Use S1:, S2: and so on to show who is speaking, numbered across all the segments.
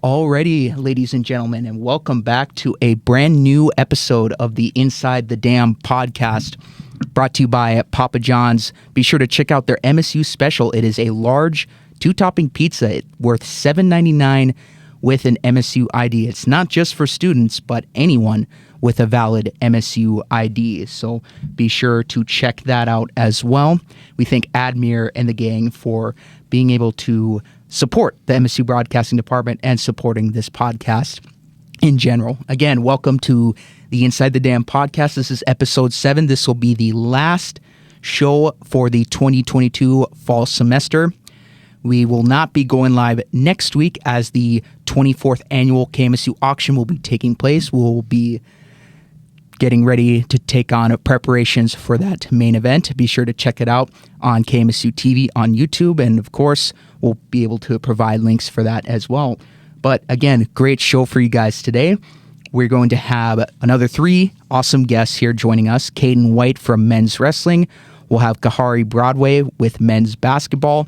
S1: Alrighty, ladies and gentlemen, and welcome back to a brand new episode of the Inside the Dam podcast, brought to you by Papa John's. Be sure to check out their MSU special. It is a large two-topping pizza worth $7.99 with an MSU ID. It's not just for students, but anyone with a valid MSU ID. So be sure to check that out as well. We thank Admir and the gang for being able to support the MSU Broadcasting Department and supporting this podcast in general. Again, welcome to the Inside the Dam podcast. This is episode 7. This will be the last show for the 2022 fall semester. We will not be going live next week as the 24th annual KMSU auction will be taking place. We'll be getting ready to take on preparations for that main event. Be sure to check it out on KMSU TV on YouTube. And of course, we'll be able to provide links for that as well. But again, great show for you guys today. We're going to have another 3 awesome guests here joining us. Cayden White from men's wrestling. We'll have Khari Broadway with men's basketball.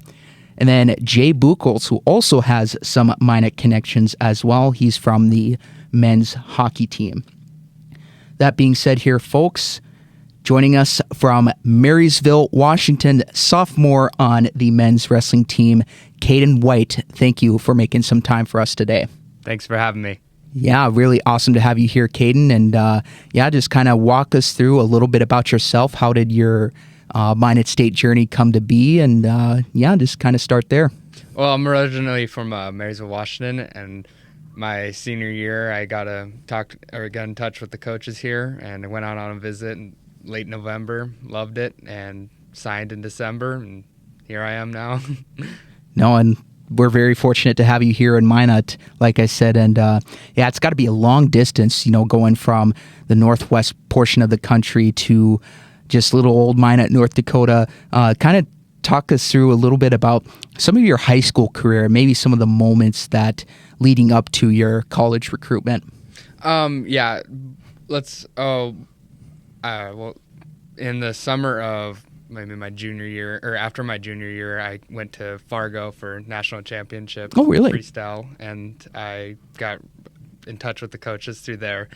S1: And then Jay Buchholz, who also has some Minot connections as well. He's from the men's hockey team. That being said here, folks, joining us from Marysville, Washington, sophomore on the men's wrestling team, Cayden White. Thank you for making some time for us today.
S2: Thanks for having me.
S1: Yeah, really awesome to have you here, Cayden. And just kind of walk us through a little bit about yourself. How did your Minot State journey come to be? And just kind of start there.
S2: Well, I'm originally from Marysville, Washington, and my senior year, I got in touch with the coaches here, and I went out on a visit in late November, loved it, and signed in December, and here I am now.
S1: No, and we're very fortunate to have you here in Minot, like I said, and it's got to be a long distance, going from the northwest portion of the country to just little old Minot, North Dakota. Kind of talk us through a little bit about some of your high school career, maybe some of the moments that leading up to your college recruitment.
S2: Let's. In the summer of maybe my junior year, or after my junior year, I went to Fargo for national championship.
S1: Oh, really?
S2: Freestyle, and I got in touch with the coaches through there.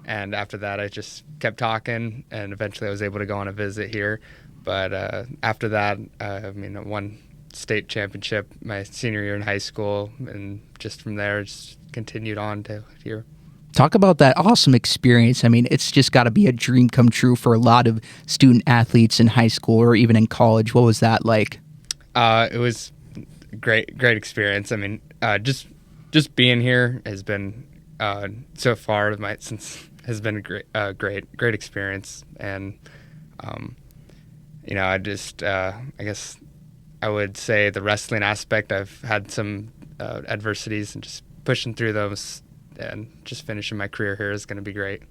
S2: And after that, I just kept talking, and eventually I was able to go on a visit here. But after that, I won state championship my senior year in high school, and just from there, just continued on to here.
S1: Talk about that awesome experience. I mean, it's just got to be a dream come true for a lot of student athletes in high school or even in college. What was that like?
S2: It was great experience. I mean, just being here has been so far has been a great experience, and I guess I would say the wrestling aspect, I've had some adversities, and just pushing through those and just finishing my career here is going to be great.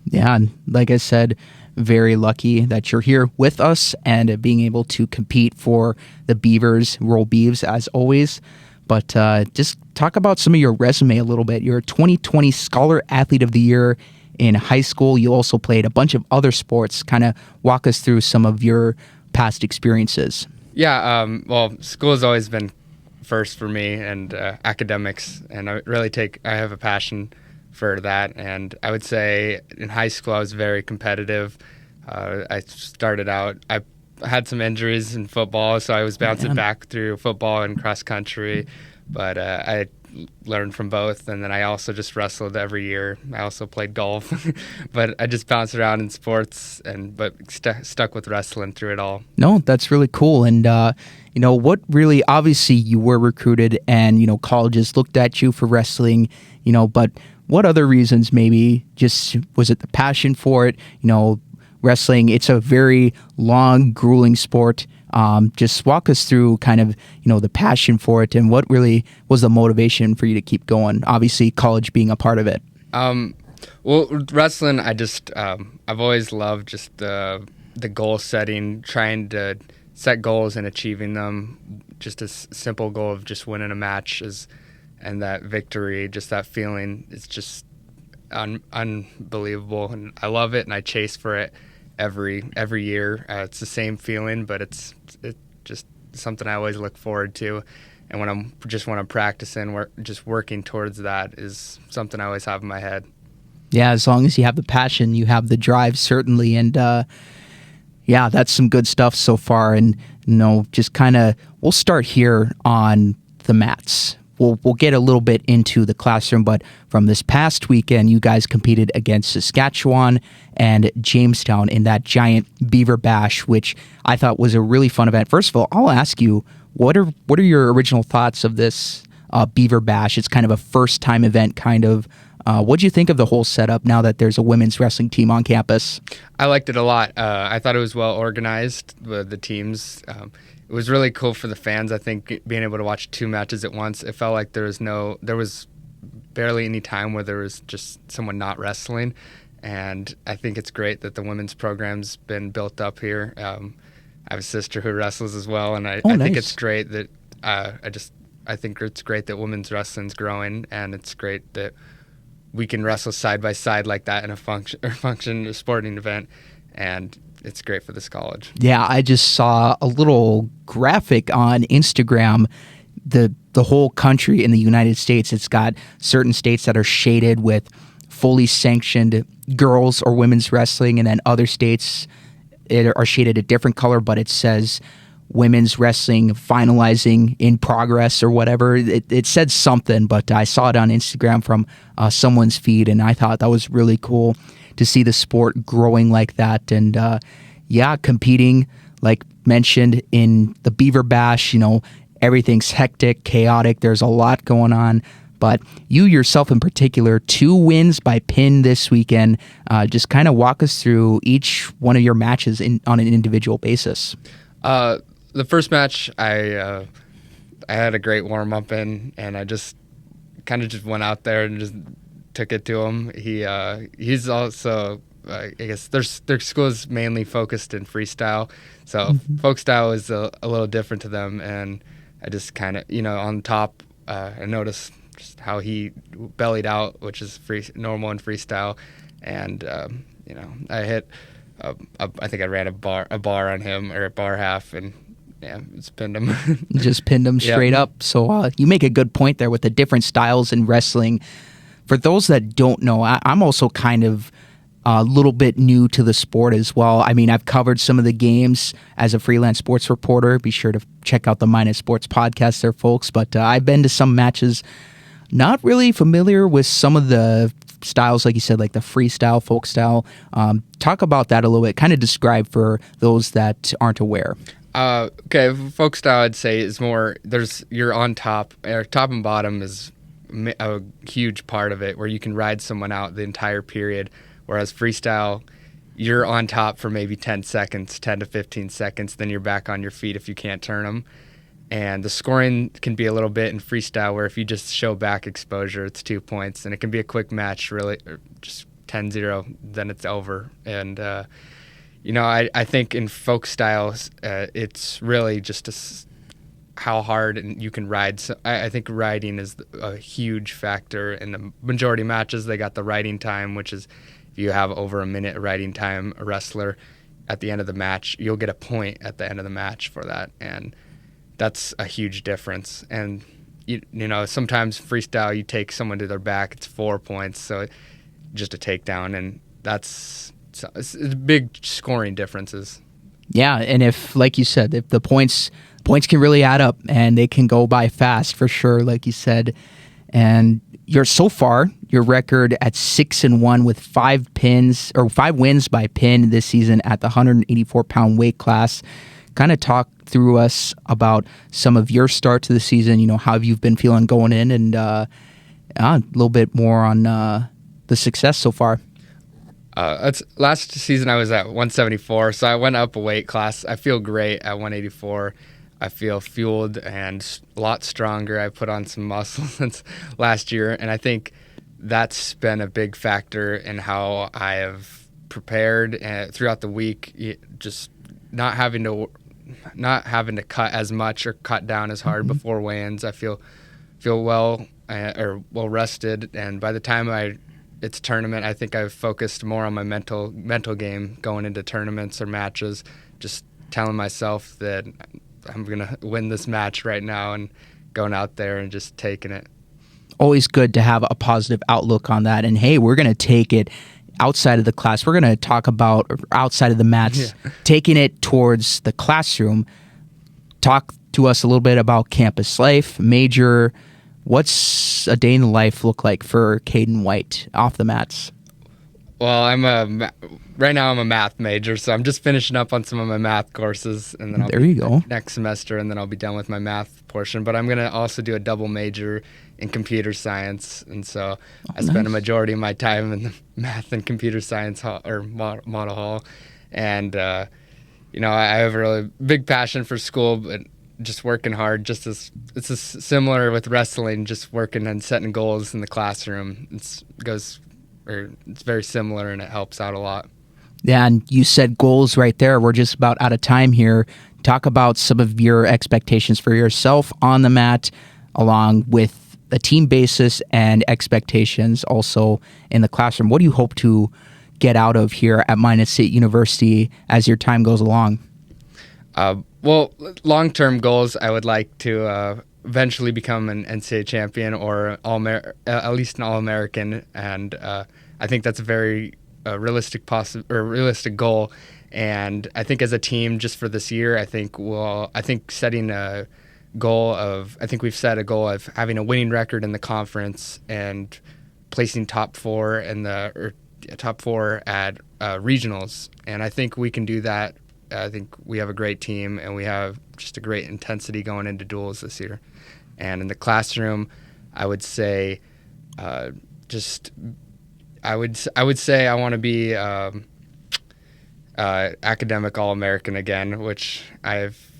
S1: Yeah, and like I said, very lucky that you're here with us and being able to compete for the Beavers, Roll Beavs, as always. But just talk about some of your resume a little bit. You're a 2020 Scholar Athlete of the Year in high school. You also played a bunch of other sports. Kind of walk us through some of your past experiences.
S2: Yeah, school has always been first for me, and academics, and I have a passion for that. And I would say in high school I was very competitive. I started out, I had some injuries in football, so I was bouncing back through football and cross country, but I learned from both. And then I also just wrestled every year. I also played golf, but I just bounced around in sports, but stuck with wrestling through it all.
S1: No, that's really cool. And what really, obviously you were recruited, and colleges looked at you for wrestling, but what other reasons? Maybe just was it the passion for it? Wrestling, it's a very long, grueling sport. Just walk us through kind of, the passion for it, and what really was the motivation for you to keep going? Obviously, college being a part of it.
S2: Wrestling, I've always loved just the goal setting, trying to set goals and achieving them. Just a simple goal of just winning a match and that victory, just that feeling, it's just unbelievable, and I love it, and I chase for it every year. It's the same feeling, but it's just something I always look forward to. and when I'm practicing, just working towards that is something I always have in my head.
S1: Yeah, as long as you have the passion, you have the drive, certainly. And yeah, that's some good stuff so far. And just kind of, we'll start here on the mats. We'll get a little bit into the classroom, but from this past weekend, you guys competed against Saskatchewan and Jamestown in that giant Beaver Bash, which I thought was a really fun event. First of all, I'll ask you, what are your original thoughts of this Beaver Bash? It's kind of a first-time event, kind of. What do you think of the whole setup now that there's a women's wrestling team on campus?
S2: I liked it a lot. I thought it was well organized with the teams. It was really cool for the fans. I think being able to watch 2 matches at once, it felt like there was barely any time where there was just someone not wrestling. And I think it's great that the women's program's been built up here. I have a sister who wrestles as well, and I think it's great that I think it's great that women's wrestling's growing, and it's great that we can wrestle side by side like that in a sporting event, and it's great for this college.
S1: Yeah, I just saw a little graphic on Instagram. The whole country in the United States, it's got certain states that are shaded with fully sanctioned girls or women's wrestling, and then other states are shaded a different color, but it says women's wrestling finalizing in progress or whatever. It said something, but I saw it on Instagram from someone's feed, and I thought that was really cool to see the sport growing like that. And competing, like mentioned, in the Beaver Bash, everything's hectic, chaotic. There's a lot going on. But you yourself in particular, 2 wins by pin this weekend. Just kind of walk us through each one of your matches on an individual basis.
S2: The first match, I had a great warm-up in, and I just went out there and just took it to him. He's also, I guess their school is mainly focused in freestyle, so folk style is a little different to them, and I just kind of, on top, I noticed just how he bellied out, which is normal in freestyle, and I hit, I think I ran a bar on him, or a bar half, and yeah, just pinned him.
S1: Just pinned him straight up. So you make a good point there with the different styles in wrestling. For those that don't know, I'm also kind of a little bit new to the sport as well. I mean, I've covered some of the games as a freelance sports reporter. Be sure to check out the Minus Sports podcast there, folks. But I've been to some matches, not really familiar with some of the styles, like you said, like the freestyle, folk style. Talk about that a little bit. Kind of describe for those that aren't aware.
S2: Okay, folk style, I'd say, is more, you're on top, or top and bottom is a huge part of it, where you can ride someone out the entire period, whereas freestyle, you're on top for maybe 10 to 15 seconds, then you're back on your feet if you can't turn them. And the scoring can be a little bit in freestyle, where if you just show back exposure, it's 2 points, and it can be a quick match, really, just 10-0, then it's over. And I think in folk styles, it's really just how hard you can ride. So I think riding is a huge factor in the majority of matches. They got the riding time, which is if you have over a minute riding time, a wrestler at the end of the match, you'll get a point at the end of the match for that, and that's a huge difference. And sometimes freestyle, you take someone to their back, it's 4 points, so just a takedown, and it's big scoring differences.
S1: Yeah, and if, like you said, if the points can really add up, and they can go by fast for sure, like you said. And so far your record at 6-1 with 5 wins by pin this season at the 184-pound weight class. Kind of talk through us about some of your start to the season. How you've been feeling going in, and a little bit more on the success so far.
S2: Last season I was at 174, so I went up a weight class. I feel great at 184. I feel fueled and a lot stronger. I put on some muscle since last year, and I think that's been a big factor in how I have prepared throughout the week. Just not having to cut as much or cut down as hard before weigh-ins. I feel well rested, and by the time it's tournament, I think I've focused more on my mental game going into tournaments or matches, just telling myself that I'm going to win this match right now and going out there and just taking it.
S1: Always good to have a positive outlook on that. And hey, we're going to take it outside of the class. We're going to talk about outside of the mats, taking it towards the classroom. Talk to us a little bit about campus life, major. What's a day in the life look like for Cayden White off the mats?
S2: Well, right now I'm a math major, so I'm just finishing up on some of my math courses, and then I'll go next semester, and then I'll be done with my math portion. But I'm going to also do a double major in computer science, and so I spend a majority of my time in the math and computer science hall, or model hall. And I have a really big passion for school, but just working hard. It's similar with wrestling, just working and setting goals in the classroom. It's very similar, and it helps out a lot.
S1: Yeah, and you said goals right there. We're just about out of time here. Talk about some of your expectations for yourself on the mat, along with a team basis and expectations also in the classroom. What do you hope to get out of here at Minot State University as your time goes along?
S2: Well, long-term goals, I would like to eventually become an NCAA champion or at least an All-American, and I think that's a very realistic goal. And I think as a team, just for this year, I think setting a goal of, I think we've set a goal of having a winning record in the conference and placing top four at regionals, and I think we can do that. I think we have a great team, and we have just a great intensity going into duels this year. And in the classroom, I would say, I would say I want to be academic All-American again, which I've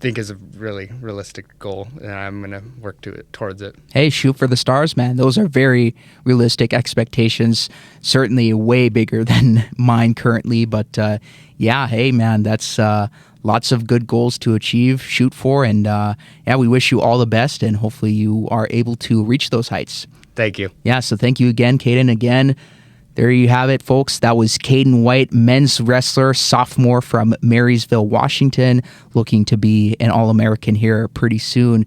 S2: think is a really realistic goal, and I'm going to work towards it.
S1: Hey, shoot for the stars, man. Those are very realistic expectations, certainly way bigger than mine currently, but hey, man, that's lots of good goals to achieve, shoot for, and we wish you all the best, and hopefully you are able to reach those heights.
S2: Thank you.
S1: Yeah, so thank you again, Cayden. Again, there you have it, folks. That was Cayden White, men's wrestler, sophomore from Marysville, Washington, looking to be an All-American here pretty soon.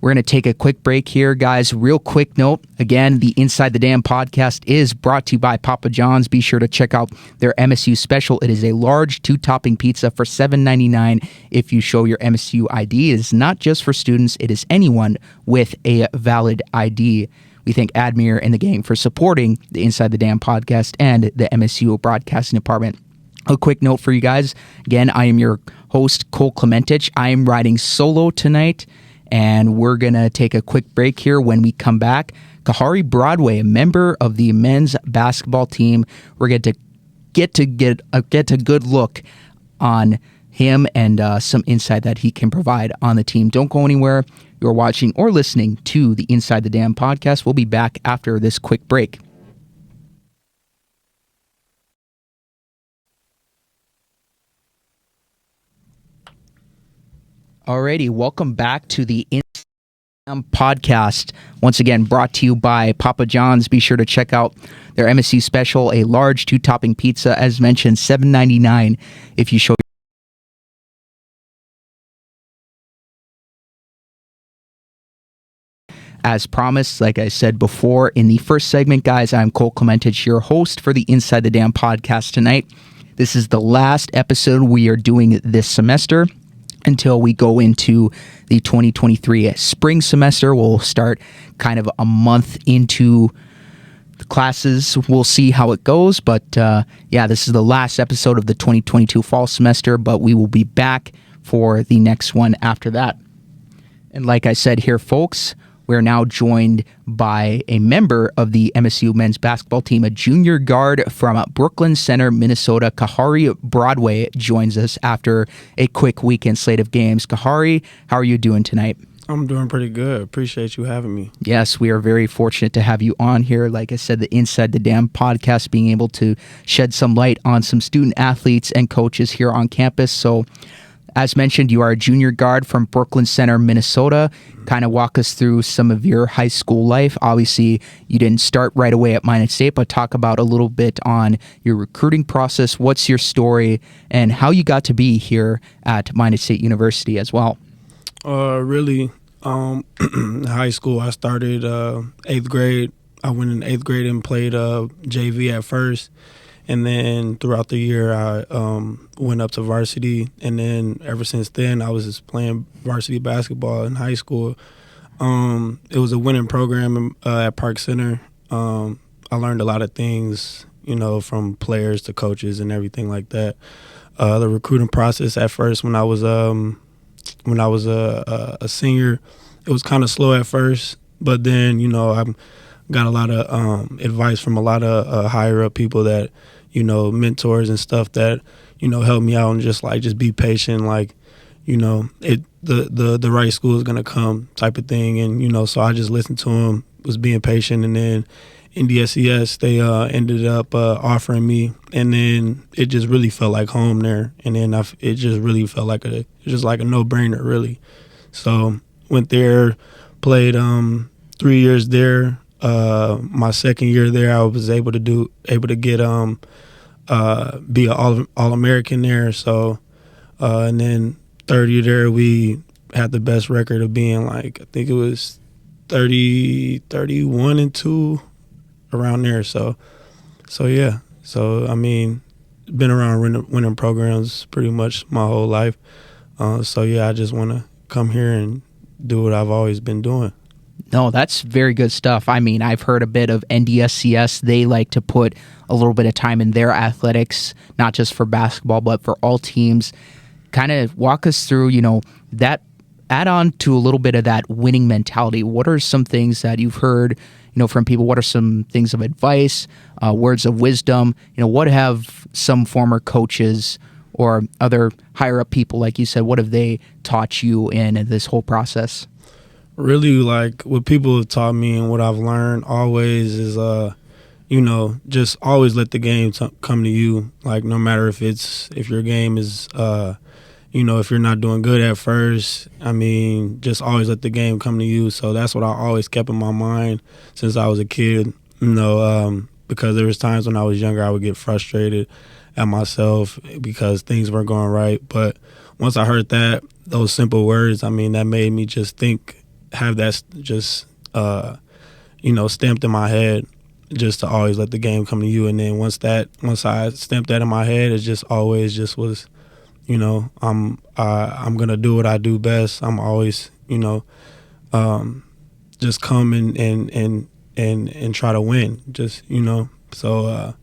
S1: We're going to take a quick break here, guys. Real quick note, again, the Inside the Dam podcast is brought to you by Papa John's. Be sure to check out their MSU special. It is a large 2-topping pizza for $7.99 if you show your MSU ID. It is not just for students. It is anyone with a valid ID. We thank Admir and the gang for supporting the Inside the Dam podcast and the MSU Broadcasting Department. A quick note for you guys. Again, I am your host, Cole Clementich. I am riding solo tonight, and we're going to take a quick break here. When we come back, Khari Broadway, a member of the men's basketball team, we're going to get a good look on him and some insight that he can provide on the team. Don't go anywhere. You're watching or listening to the Inside the Dam podcast. We'll be back after this quick break. Alrighty, welcome back to the Inside the Dam podcast. Once again, brought to you by Papa John's. Be sure to check out their MSU special, a large 2-topping pizza, as mentioned, $7.99 if you show. As promised, like I said before in the first segment, guys, I'm Cole Clementich, your host for the Inside the Dam podcast tonight. This is the last episode we are doing this semester until we go into the 2023 spring semester. We'll start kind of a month into the classes. We'll see how it goes, but this is the last episode of the 2022 fall semester, but we will be back for the next one after that. And like I said here, folks, we're now joined by a member of the MSU men's basketball team, a junior guard from Brooklyn Center, Minnesota. Khari Broadway joins us after a quick weekend slate of games. Khari, how are you doing tonight?
S3: I'm doing pretty good. Appreciate you having me.
S1: Yes, we are very fortunate to have you on here. Like I said, the Inside the Dam podcast, being able to shed some light on some student athletes and coaches here on campus. So, as mentioned, you are a junior guard from Brooklyn Center, Minnesota. Kind of walk us through some of your high school life. Obviously, you didn't start right away at Minot State, but talk about a little bit on your recruiting process. What's your story and how you got to be here at Minot State University as well?
S3: Really, in high school, I started 8th grade. I went in 8th grade and played JV at first. And then throughout the year, I went up to varsity. And then ever since then, I was just playing varsity basketball in high school. It was a winning program at Park Center. I learned a lot of things, from players to coaches and everything like that. The recruiting process at first, when I was a senior, it was kind of slow at first. But then, I got a lot of advice from a lot of higher up people that, mentors and stuff that, helped me out and just be patient, the right school is gonna come type of thing. And, so I just listened to them, was being patient, and then NDSCS, they ended up offering me, and then it just really felt like home there. And then it just really felt like a no-brainer, really. So went there, played 3 years there. My second year there, I was able to get be an All-American there. So and then third year there, we had the best record of being I think it was 31-2 around there. So yeah. So I mean, been around winning programs pretty much my whole life. So yeah, I just want to come here and do what I've always been doing.
S1: No, that's very good stuff. I mean, I've heard a bit of NDSCS. They like to put a little bit of time in their athletics, not just for basketball, but for all teams. Kind of walk us through, that add on to a little bit of that winning mentality. What are some things that you've heard, from people? What are some things of advice, words of wisdom? What have some former coaches or other higher up people, like you said, what have they taught you in this whole process?
S3: Really, what people have taught me and what I've learned always is, just always let the game come to you. No matter if your game is, if you're not doing good at first, just always let the game come to you. So that's what I always kept in my mind since I was a kid, because there was times when I was younger I would get frustrated at myself because things weren't going right. But once I heard those simple words, that made me just have that just, stamped in my head, just to always let the game come to you. And then once I stamped that in my head, it just always just was, I'm gonna do what I do best. I'm always, just come and try to win. Just, so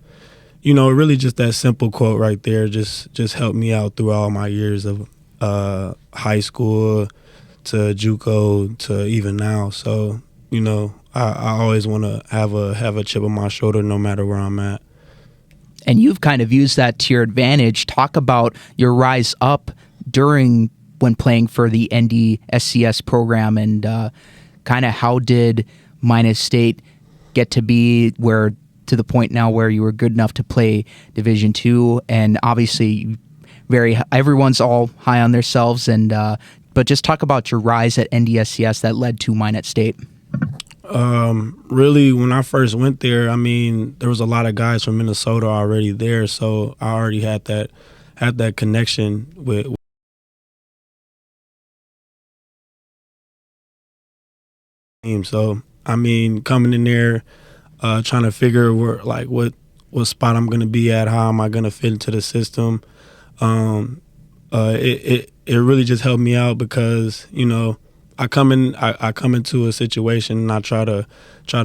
S3: really just that simple quote right there just helped me out through all my years of high school to JUCO to even now. So, I always want to have a chip on my shoulder no matter where I'm at.
S1: And you've kind of used that to your advantage. Talk about your rise up when playing for the NDSCS program, and kind of how did Minot State get to be to the point now where you were good enough to play Division II, and obviously everyone's all high on themselves, and but just talk about your rise at NDSCS that led to Minot State.
S3: Really, when I first went there, there was a lot of guys from Minnesota already there, so I already had that connection with. So coming in there, trying to figure where what spot I'm gonna be at, how am I gonna fit into the system. It really just helped me out because I come into a situation and I try to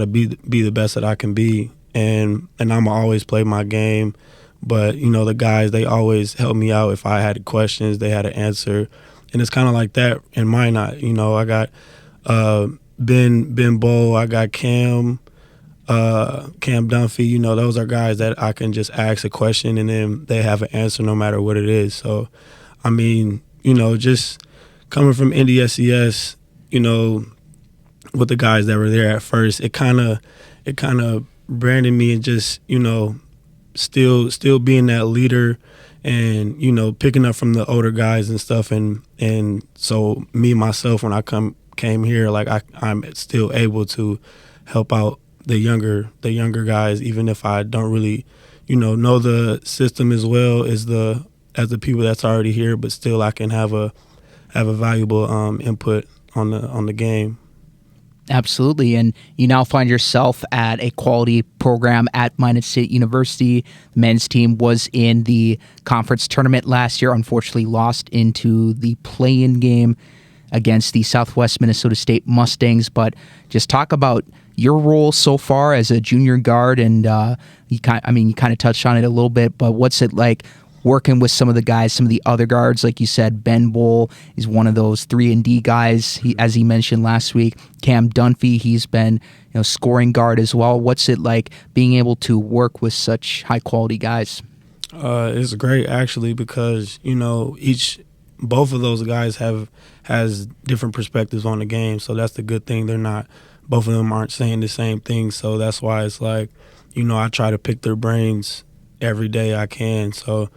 S3: be the best that I can be, and I'm always play my game. But the guys, they always help me out. If I had questions, they had an answer, and it's kind of like that in Minot. I got Ben Bowl, I got Cam Dunphy. Those are guys that I can just ask a question and then they have an answer no matter what it is. So just coming from NDSCS, with the guys that were there at first, it kind of branded me, and just still being that leader, and picking up from the older guys and stuff, and so me myself, when I came here, I'm still able to help out the younger guys, even if I don't really know the system as well as the people that's already here, but still I can have a have a valuable input on the game.
S1: Absolutely. And you now find yourself at a quality program at Minot State University. The men's team was in the conference tournament last year, unfortunately lost into the play-in game against the Southwest Minnesota State Mustangs. But just talk about your role so far as a junior guard, and you kind of touched on it a little bit, but what's it like working with some of the guys, some of the other guards? Like you said, Ben Bull is one of those 3-and-D guys. As he mentioned last week, Cam Dunphy, he's been scoring guard as well. What's it like being able to work with such high quality guys?
S3: It's great actually, because both of those guys has different perspectives on the game, so that's the good thing. Both of them aren't saying the same thing, so that's why it's like, I try to pick their brains every day I can. So,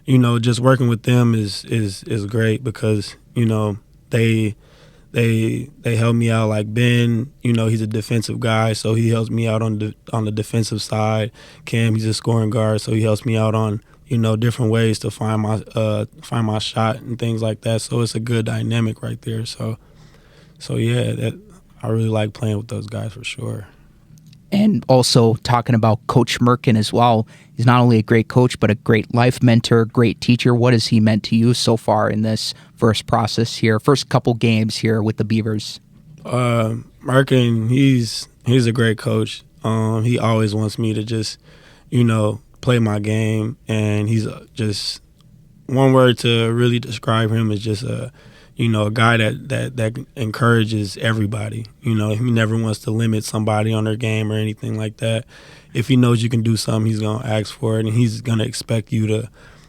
S3: just working with them is great, because they help me out. Like Ben, he's a defensive guy, so he helps me out on the defensive side. Cam, he's a scoring guard, so he helps me out on different ways to find my shot and things like that. So it's a good dynamic right there. So yeah, I really like playing with those guys for sure.
S1: And also talking about Coach Merkin as well. He's not only a great coach, but a great life mentor, great teacher. What has he meant to you so far in this first couple games here with the Beavers?
S3: Merkin, he's a great coach. He always wants me to just, play my game, and he's just, one word to really describe him is just a guy that encourages everybody. He never wants to limit somebody on their game or anything like that. If he knows you can do something, he's gonna ask for it, and he's gonna expect you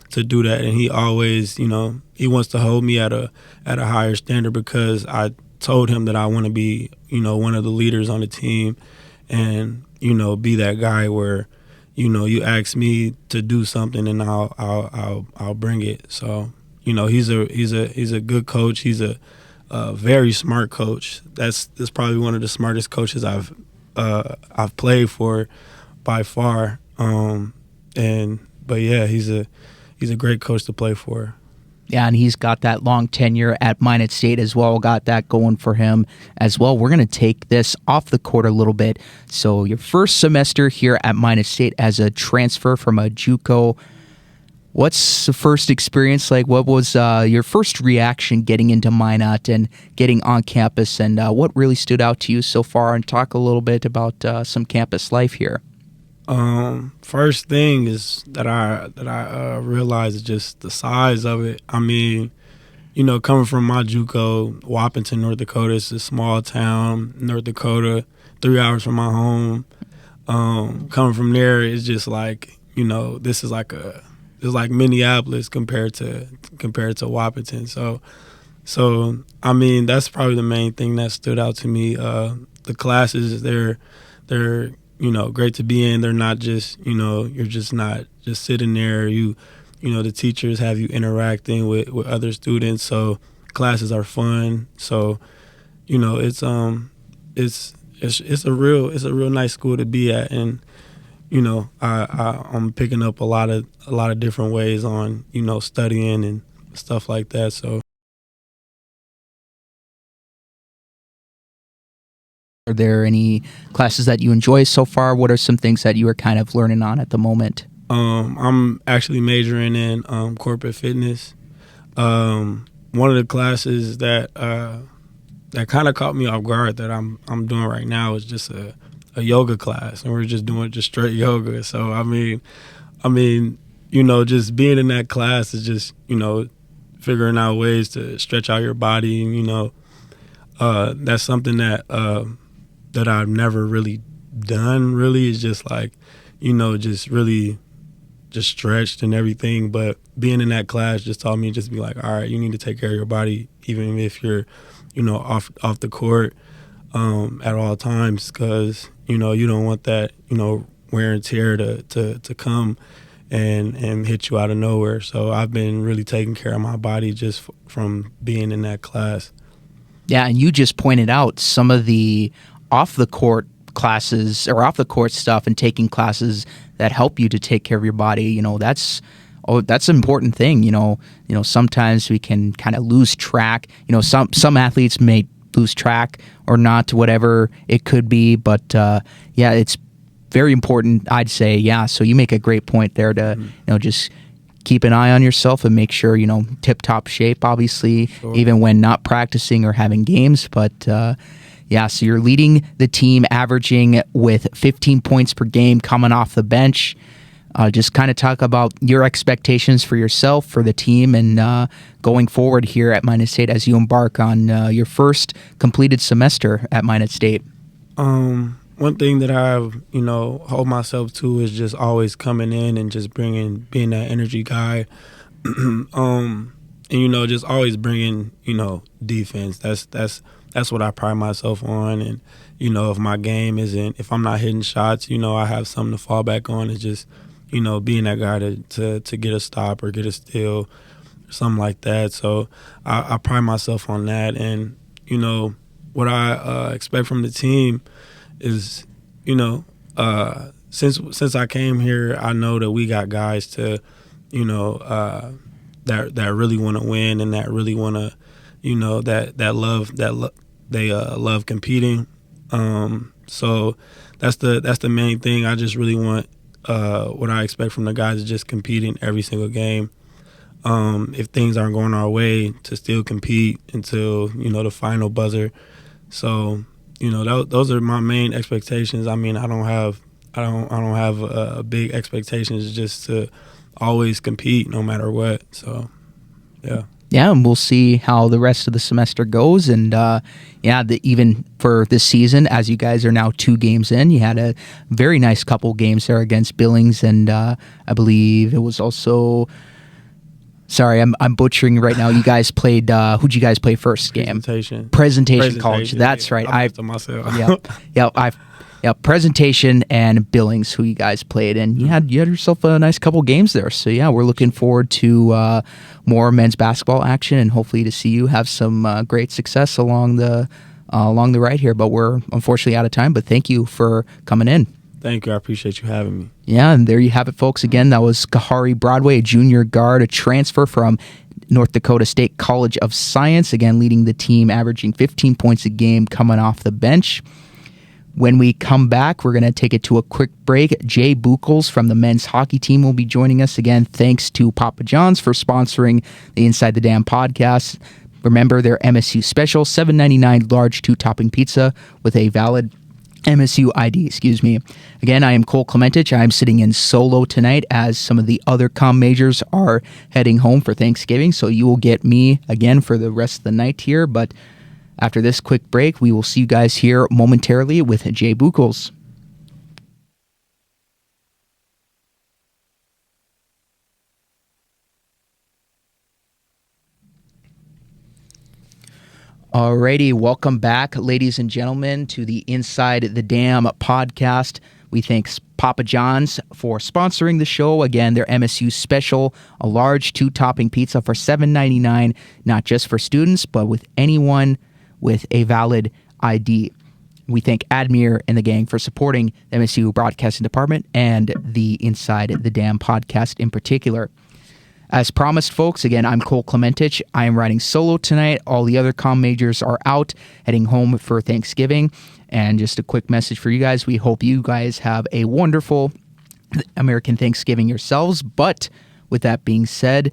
S3: to do that. And he always, he wants to hold me at a higher standard, because I told him that I want to be, one of the leaders on the team, and be that guy where, you ask me to do something and I'll bring it. So. He's a good coach. He's a very smart coach. That's probably one of the smartest coaches I've played for by far. But yeah, he's a great coach to play for.
S1: Yeah, and he's got that long tenure at Minot State as well. Got that going for him as well. We're going to take this off the court a little bit. So your first semester here at Minot State as a transfer from a JUCO. What's the first experience like? What was your first reaction getting into Minot and getting on campus, and what really stood out to you so far? And talk a little bit about some campus life here.
S3: First thing is that I realized is just the size of it. I mean, coming from my JUCO, Wappington, North Dakota, it's a small town, North Dakota, 3 hours from my home. Coming from there, it's just like, this is like it's like Minneapolis compared to Wappington. So I mean, that's probably the main thing that stood out to me. The classes, they're great to be in. They're not just, you're just not just sitting there. The teachers have you interacting with other students. So classes are fun. So, it's a real nice school to be at. And I'm picking up a lot of different ways on, studying and stuff like that. So.
S1: Are there any classes that you enjoy so far? What are some things that you are kind of learning on at the moment?
S3: I'm actually majoring in corporate fitness. One of the classes that kind of caught me off guard that I'm doing right now is just a yoga class, and we're just doing just straight yoga. So I mean, just being in that class is just figuring out ways to stretch out your body, and that's something that I've never really done. Really, is just like just really just stretched and everything. But being in that class just taught me just to be like, all right, you need to take care of your body, even if you're off the court at all times, because you don't want that wear and tear to come and hit you out of nowhere. So I've been really taking care of my body just from being in that class.
S1: Yeah, and you just pointed out some of the off the court classes or off the court stuff and taking classes that help you to take care of your body. That's that's an important thing. Sometimes we can kind of lose track. Some athletes may lose track or not, whatever it could be. But it's very important, I'd say. Yeah. So you make a great point there to just keep an eye on yourself and make sure tip-top shape, obviously,
S3: Sure.
S1: even when not practicing or having games. But so you're leading the team, averaging with 15 points per game coming off the bench. Just kind of talk about your expectations for yourself, for the team, and going forward here at Minot State as you embark on your first completed semester at Minot State.
S3: One thing that I've, hold myself to is just always coming in and just being that energy guy. And, just always bringing, defense. That's what I pride myself on. And, if I'm not hitting shots, I have something to fall back on. It's just, being that guy to get a stop or get a steal or something like that. So I pride myself on that. And, what I expect from the team is, since I came here, I know that we got guys to, that really want to win and that really want to, they love competing. So that's the main thing. I just really want what I expect from the guys is just competing every single game. If things aren't going our way, to still compete until the final buzzer. So those are my main expectations. I mean, I don't have big expectations, just to always compete no matter what. So yeah.
S1: Yeah, and we'll see how the rest of the semester goes. And even for this season, as you guys are now 2 games in, you had a very nice couple games there against Billings, and I believe it was also. Sorry, I'm butchering right now. You guys played. Who'd you guys play first game? Presentation College. That's right. Presentation and Billings, who you guys played, and you had yourself a nice couple games there. So we're looking forward to more men's basketball action, and hopefully to see you have some great success along the ride here. But we're unfortunately out of time. But thank you for coming in.
S3: Thank you. I appreciate you having me.
S1: Yeah, and there you have it, folks. Again, that was Khari Broadway, a junior guard, a transfer from North Dakota State College of Science. Again, leading the team, averaging 15 points a game coming off the bench. When we come back, we're going to take it to a quick break. Jay Buchholz from the men's hockey team will be joining us again. Thanks to Papa John's for sponsoring the Inside the Dam podcast. Remember, their MSU special, $7.99 large 2-topping pizza with a valid MSU ID, excuse me. Again, I am Cole Clementich. I'm sitting in solo tonight as some of the other comm majors are heading home for Thanksgiving, so you will get me again for the rest of the night here. But after this quick break, we will see you guys here momentarily with Jay Buchholz. Alrighty, welcome back, ladies and gentlemen, to the Inside the Dam podcast. We thank Papa John's for sponsoring the show. Again, their MSU special, a large 2-topping pizza for $7.99, not just for students, but with anyone with a valid ID. We thank Admir and the gang for supporting the MSU Broadcasting Department and the Inside the Dam podcast in particular. As promised, folks, again, I'm Cole Clementich. I am riding solo tonight. All the other comm majors are out, heading home for Thanksgiving. And just a quick message for you guys. We hope you guys have a wonderful American Thanksgiving yourselves. But with that being said,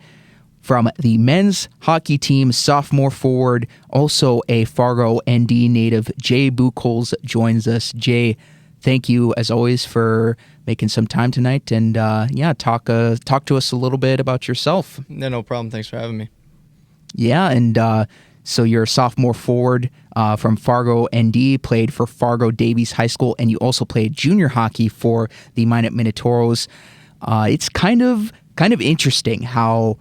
S1: from the men's hockey team, sophomore forward, also a Fargo ND native, Jay Buchholz joins us. Jay, thank you, as always, for making some time tonight, and talk to us a little bit about yourself.
S4: Yeah, no problem. Thanks for having me. Yeah,
S1: and so you're a sophomore forward from Fargo ND, played for Fargo Davies High School, and you also played junior hockey for the Minot Minotauros. It's kind of interesting how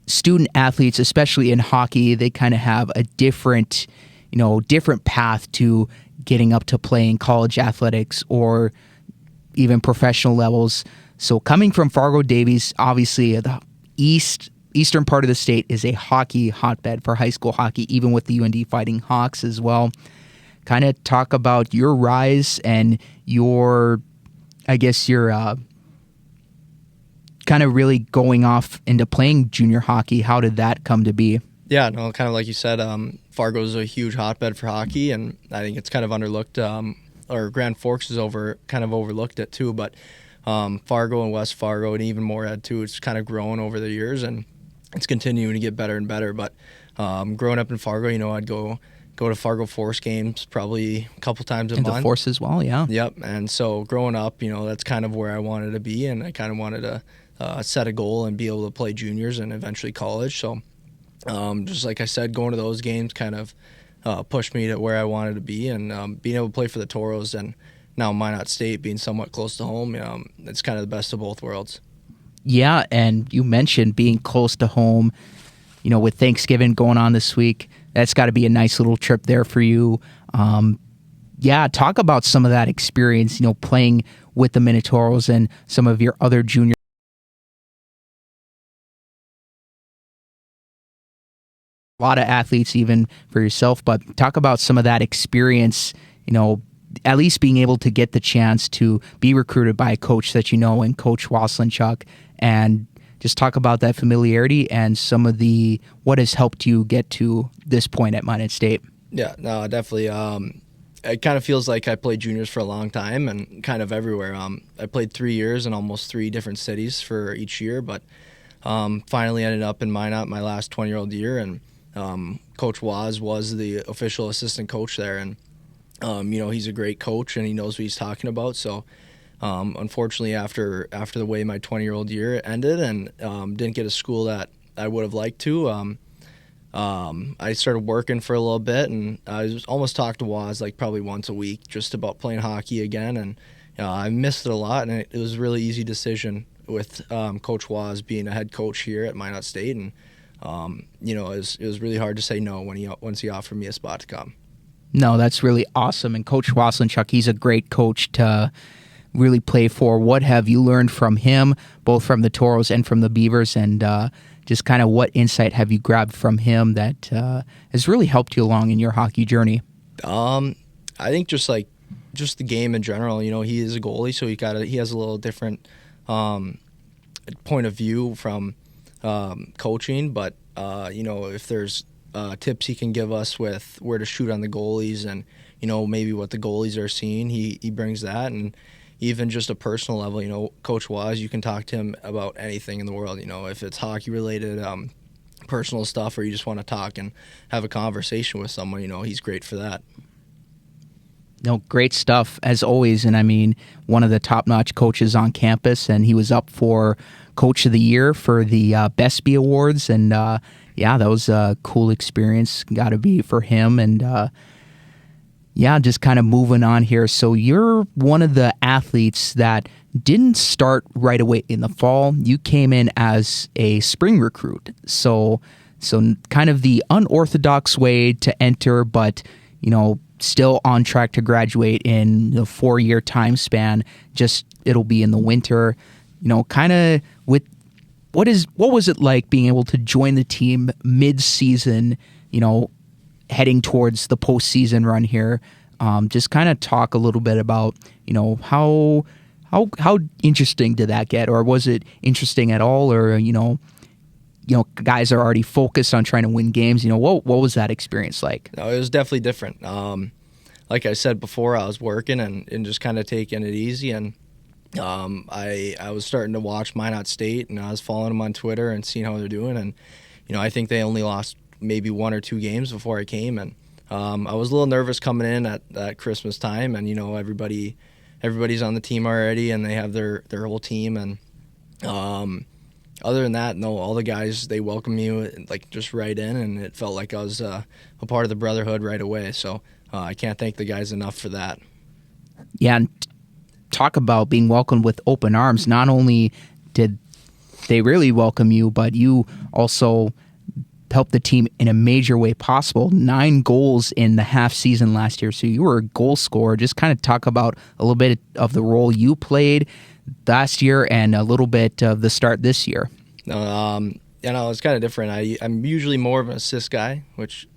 S1: student athletes, especially in hockey, they kind of have a different path to getting up to playing college athletics or even professional levels. So coming from Fargo Davies, obviously the eastern part of the state is a hockey hotbed for high school hockey, even with the UND Fighting Hawks as well. Kind of talk about your rise and your kind of really going off into playing junior hockey, how did that come to be?
S4: Yeah, no, kind of like you said, Fargo's a huge hotbed for hockey, and I think it's kind of underlooked, or Grand Forks is kind of overlooked it too, but Fargo and West Fargo and even Moorhead too, it's kind of grown over the years, and it's continuing to get better and better. But growing up in Fargo, I'd go to Fargo Force games probably a couple times a month.
S1: And the Force as well, yeah.
S4: Yep, and so growing up, that's kind of where I wanted to be, and I kind of wanted to set a goal and be able to play juniors and eventually college. So just like I said, going to those games kind of pushed me to where I wanted to be, and being able to play for the Toros and now Minot State being somewhat close to home, it's kind of the best of both worlds. Yeah,
S1: and you mentioned being close to home, with Thanksgiving going on this week. That's got to be a nice little trip there for you. Talk about some of that experience, playing with the Minotauros and some of your other junior. A lot of athletes, even for yourself, but talk about some of that experience, at least being able to get the chance to be recruited by a coach that and Coach Waslinchuk, and just talk about that familiarity and some of what has helped you get to this point at Minot State.
S4: Yeah, no, definitely. It kind of feels like I played juniors for a long time and kind of everywhere. I played 3 years in almost 3 different cities for each year, but finally ended up in Minot my last 20-year-old year, and Coach Waz was the official assistant coach there, and he's a great coach and he knows what he's talking about. So unfortunately, after the way my 20-year-old year ended and didn't get a school that I would have liked to, I started working for a little bit, and I almost talked to Waz like probably once a week just about playing hockey again, and I missed it a lot, and it was a really easy decision with Coach Waz being a head coach here at Minot State, and it was really hard to say no once he offered me a spot to come.
S1: No, that's really awesome. And Coach Waslinchuk, he's a great coach to really play for. What have you learned from him, both from the Toros and from the Beavers, and just kind of what insight have you grabbed from him that has really helped you along in your hockey journey?
S4: I think just the game in general. He is a goalie, so he has a little different point of view from coaching, but if there's tips he can give us with where to shoot on the goalies and maybe what the goalies are seeing, he brings that. And even just a personal level, Coach Waz, you can talk to him about anything in the world, if it's hockey related, personal stuff, or you just want to talk and have a conversation with someone, he's great for that.
S1: No, great stuff as always. And I mean, one of the top-notch coaches on campus, and he was up for Coach of the Year for the BESPY Awards, and that was a cool experience. Got to be for him, and just kind of moving on here. So you're one of the athletes that didn't start right away in the fall. You came in as a spring recruit, so kind of the unorthodox way to enter, but still on track to graduate in the 4-year time span. Just it'll be in the winter. Kind of with what was it like being able to join the team mid-season, heading towards the postseason run here? Just kind of talk a little bit about, how interesting did that get, or was it interesting at all, or guys are already focused on trying to win games. What was that experience like?
S4: No, it was definitely different. Like I said before, I was working and just kind of taking it easy, and I was starting to watch Minot State, and I was following them on Twitter and seeing how they're doing, and I think they only lost maybe 1 or 2 games before I came, and I was a little nervous coming in at Christmas time, and everybody's on the team already, and they have their whole team, and other than that, no, all the guys, they welcomed me like just right in, and it felt like I was a part of the brotherhood right away. So I can't thank the guys enough for that.
S1: Yeah, and talk about being welcomed with open arms. Not only did they really welcome you, but you also helped the team in a major way possible. 9 goals in the half season last year, so you were a goal scorer. Just kind of talk about a little bit of the role you played last year and a little bit of the start this year.
S4: It's kind of different. I'm usually more of an assist guy, which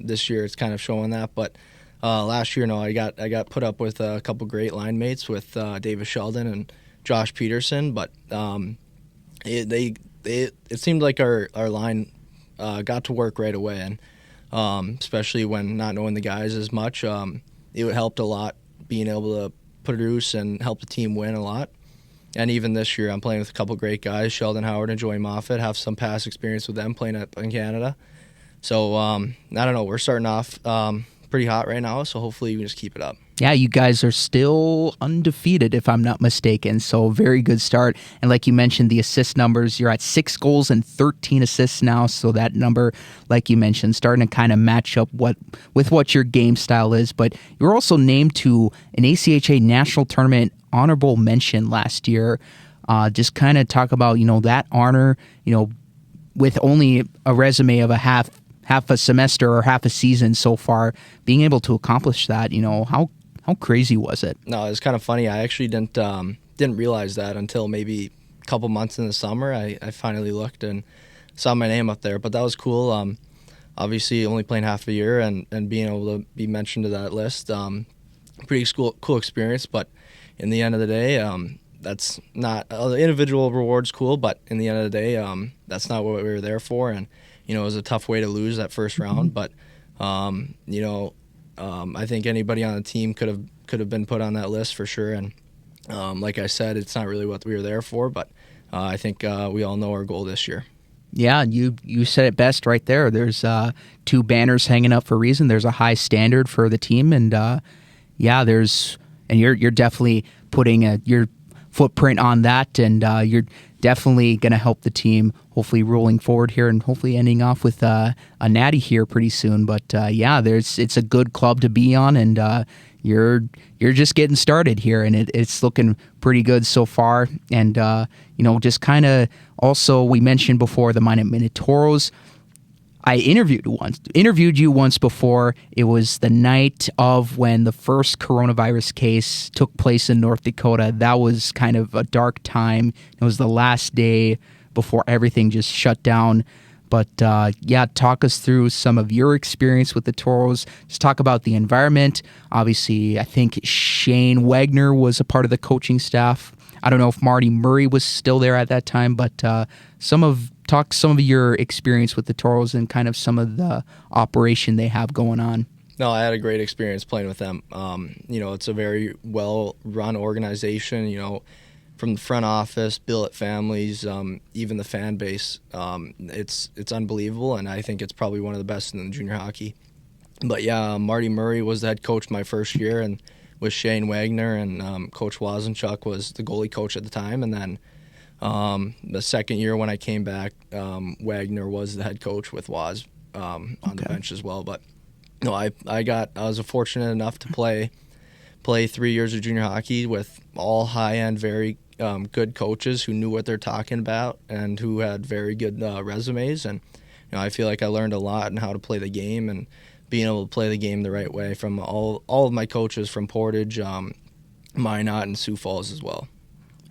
S4: this year it's kind of showing that. But last year, I got put up with a couple great line mates with David Sheldon and Josh Peterson. But it seemed like our line got to work right away, and especially when not knowing the guys as much, it helped a lot being able to produce and help the team win a lot. And even this year, I'm playing with a couple great guys, Sheldon Howard and Joey Moffat. Have some past experience with them playing up in Canada. So I don't know. We're starting off pretty hot right now, so hopefully we can just keep it up.
S1: Yeah, you guys are still undefeated, if I'm not mistaken. So very good start. And like you mentioned, the assist numbers, you're at 6 goals and 13 assists now. So that number, like you mentioned, starting to kind of match up with what your game style is. But you were also named to an ACHA National Tournament honorable mention last year. Just kind of talk about, that honor, with only a resume of a half a semester or half a season so far, being able to accomplish that, how crazy was it?
S4: No, it was kind of funny. I actually didn't realize that until maybe a couple months in the summer. I finally looked and saw my name up there, but that was cool. Obviously, only playing half a year and being able to be mentioned to that list, pretty cool experience. But in the end of the day, that's not the individual reward's cool, but in the end of the day, that's not what we were there for. And it was a tough way to lose that first round, but I think anybody on the team could have been put on that list for sure. And like I said, it's not really what we were there for, but I think we all know our goal this year.
S1: Yeah, you said it best right there. There's 2 banners hanging up for a reason. There's a high standard for the team, and you're definitely putting your footprint on that, and you're definitely going to help the team, hopefully rolling forward here and hopefully ending off with a natty here pretty soon. But it's a good club to be on, and you're just getting started here, and it's looking pretty good so far. And just kind of also, we mentioned before the Minute Toros. I interviewed you once before. It was the night of when the first coronavirus case took place in North Dakota. That was kind of a dark time. It was the last day before everything just shut down. But talk us through some of your experience with the Toros. Just talk about the environment. Obviously, I think Shane Wagner was a part of the coaching staff. I don't know if Marty Murray was still there at that time, but some of your experience with the Toros and kind of some of the operation they have going on.
S4: No, I had a great experience playing with them. It's a very well-run organization, from the front office, billet families, even the fan base. It's unbelievable, and I think it's probably one of the best in the junior hockey. But Marty Murray was the head coach my first year, and with Shane Wagner, and Coach Wazenchuk was the goalie coach at the time. And then the second year when I came back, Wagner was the head coach with Waz on the bench as well. But no, I was fortunate enough to play 3 years of junior hockey with all high-end, very good coaches who knew what they're talking about and who had very good resumes. And I feel like I learned a lot in how to play the game and being able to play the game the right way from all of my coaches from Portage, Minot, and Sioux Falls as well.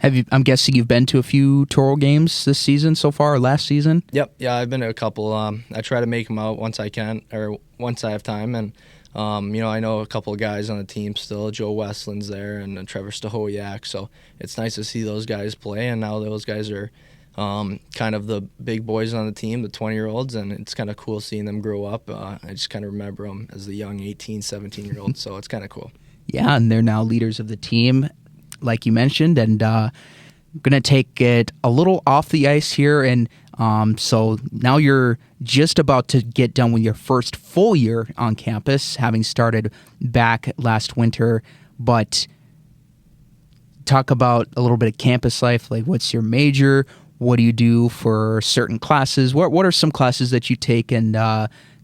S1: I'm guessing you've been to a few Toro games this season so far, or last season?
S4: Yep, I've been to a couple. I try to make them out once I can, or once I have time. And I know a couple of guys on the team still. Joe Westland's there, and Trevor Stahoyak. So it's nice to see those guys play, and now those guys are kind of the big boys on the team, the 20-year-olds, and it's kind of cool seeing them grow up. I just kind of remember them as the young 18, 17-year-olds, so it's kind of cool.
S1: Yeah, and they're now leaders of the team, like you mentioned, and going to take it a little off the ice here. And so now you're just about to get done with your first full year on campus, having started back last winter. But talk about a little bit of campus life, like what's your major? What do you do for certain classes? What are some classes that you take? And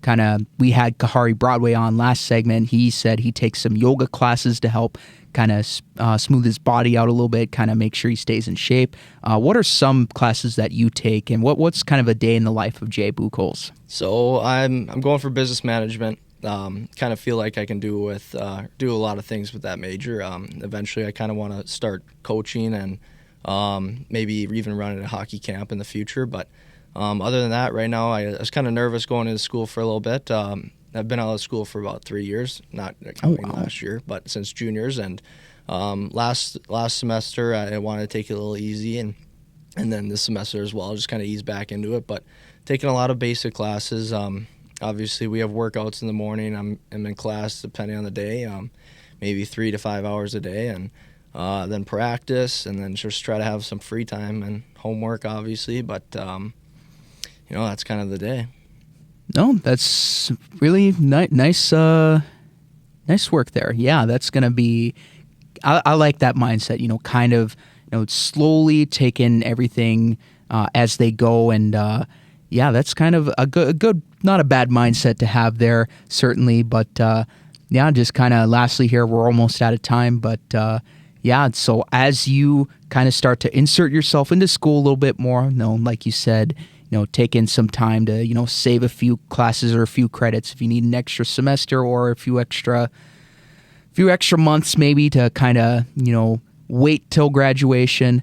S1: kind of, we had Khari Broadway on last segment. He said he takes some yoga classes to help kind of smooth his body out a little bit, kind of make sure he stays in shape. What are some classes that you take, and what's kind of a day in the life of Jay Buchholz?
S4: So I'm going for business management. Kind of feel like I can do a lot of things with that major. Eventually, I kind of want to start coaching and maybe even running a hockey camp in the future. But other than that, right now, I was kind of nervous going into school for a little bit. I've been out of school for about 3 years, not counting last year, but since juniors. And last semester, I wanted to take it a little easy and and then this semester as well, just kind of ease back into it. But taking a lot of basic classes. Obviously, we have workouts in the morning. I'm in class depending on the day, maybe 3 to 5 hours a day, and then practice, and then just try to have some free time and homework, obviously. But that's kind of the day.
S1: No, that's really nice work there. Yeah, that's going to be I like that mindset, kind of slowly taking everything as they go. And that's kind of a good, not a bad mindset to have there, certainly. But just kind of lastly here, we're almost out of time. But so as you kind of start to insert yourself into school a little bit more, like you said, taking some time to, save a few classes or a few credits if you need an extra semester or a few extra months maybe to kind of, wait till graduation.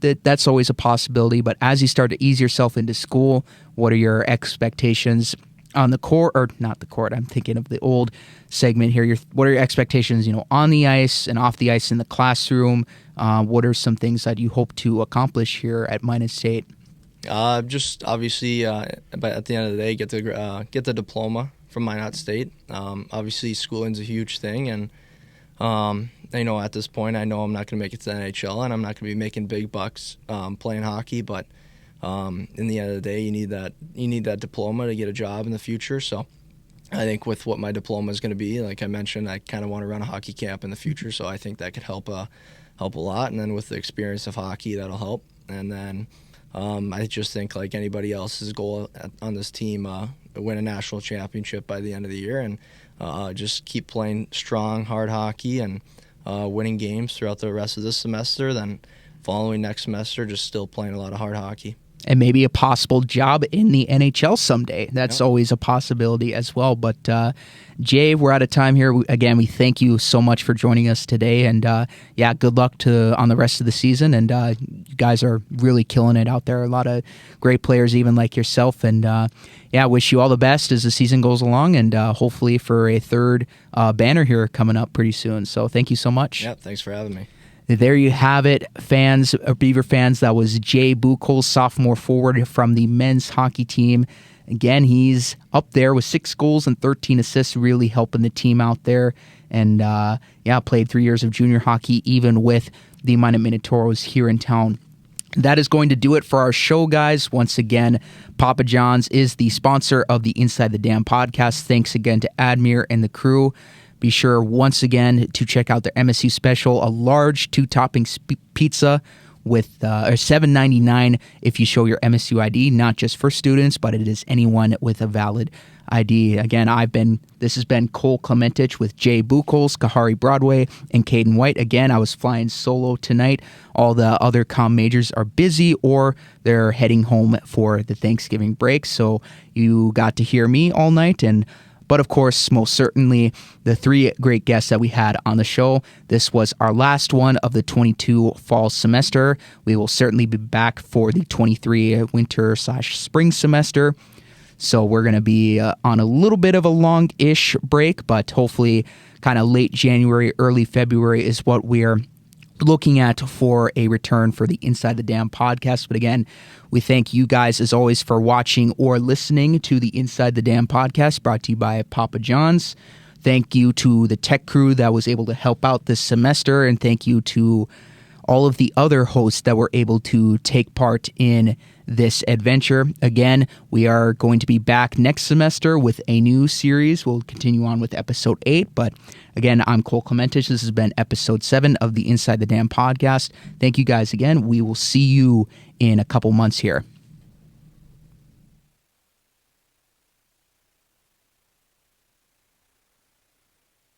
S1: That's always a possibility. But as you start to ease yourself into school, what are your expectations on the court, or not the court? I'm thinking of the old segment here. What are your expectations, on the ice and off the ice in the classroom? What are some things that you hope to accomplish here at Minot State?
S4: Just obviously, but at the end of the day, get the diploma from Minot State. Obviously, schooling's a huge thing, and at this point, I know I'm not going to make it to the NHL, and I'm not going to be making big bucks playing hockey. But in the end of the day, you need that diploma to get a job in the future. So I think with what my diploma is going to be, like I mentioned, I kind of want to run a hockey camp in the future. So I think that could help a lot, and then with the experience of hockey, that'll help. And then I just think, like anybody else's goal on this team, win a national championship by the end of the year, and just keep playing strong, hard hockey and winning games throughout the rest of this semester. Then following next semester, just still playing a lot of hard hockey.
S1: And maybe a possible job in the NHL someday. That's always a possibility as well. But Jay, we're out of time here. Again, we thank you so much for joining us today. And good luck on the rest of the season. And you guys are really killing it out there. A lot of great players, even like yourself. And wish you all the best as the season goes along. And hopefully for a third banner here coming up pretty soon. So thank you so much.
S4: Yeah, thanks for having me.
S1: There you have it, fans, Beaver fans. That was Jay Buchholz, sophomore forward from the men's hockey team. Again, he's up there with 6 goals and 13 assists, really helping the team out there. And, played 3 years of junior hockey, even with the Minot Minotauros here in town. That is going to do it for our show, guys. Once again, Papa John's is the sponsor of the Inside the Dam podcast. Thanks again to Admir and the crew. Be sure, once again, to check out their MSU special, a large 2-topping pizza with $7.99 if you show your MSU ID, not just for students, but it is anyone with a valid ID. Again, this has been Cole Clementich with Jay Buchholz, Khari Broadway, and Cayden White. Again, I was flying solo tonight. All the other comm majors are busy or they're heading home for the Thanksgiving break, so you got to hear me all night. But of course, most certainly, the 3 great guests that we had on the show. This was our last one of the 22 fall semester. We will certainly be back for the 23 winter/spring semester. So we're going to be on a little bit of a long-ish break, but hopefully kind of late January, early February is what we're looking at for a return for the Inside the Dam podcast. But again, we thank you guys as always for watching or listening to the Inside the Dam podcast, brought to you by Papa John's. Thank you to the tech crew that was able to help out this semester, and thank you to all of the other hosts that were able to take part in this adventure. Again, we are going to be back next semester with a new series. We'll continue on with episode 8, but again, I'm Cole Clementich. This has been episode 7 of the Inside the Dam podcast. Thank you guys again. We will see you in a couple months here.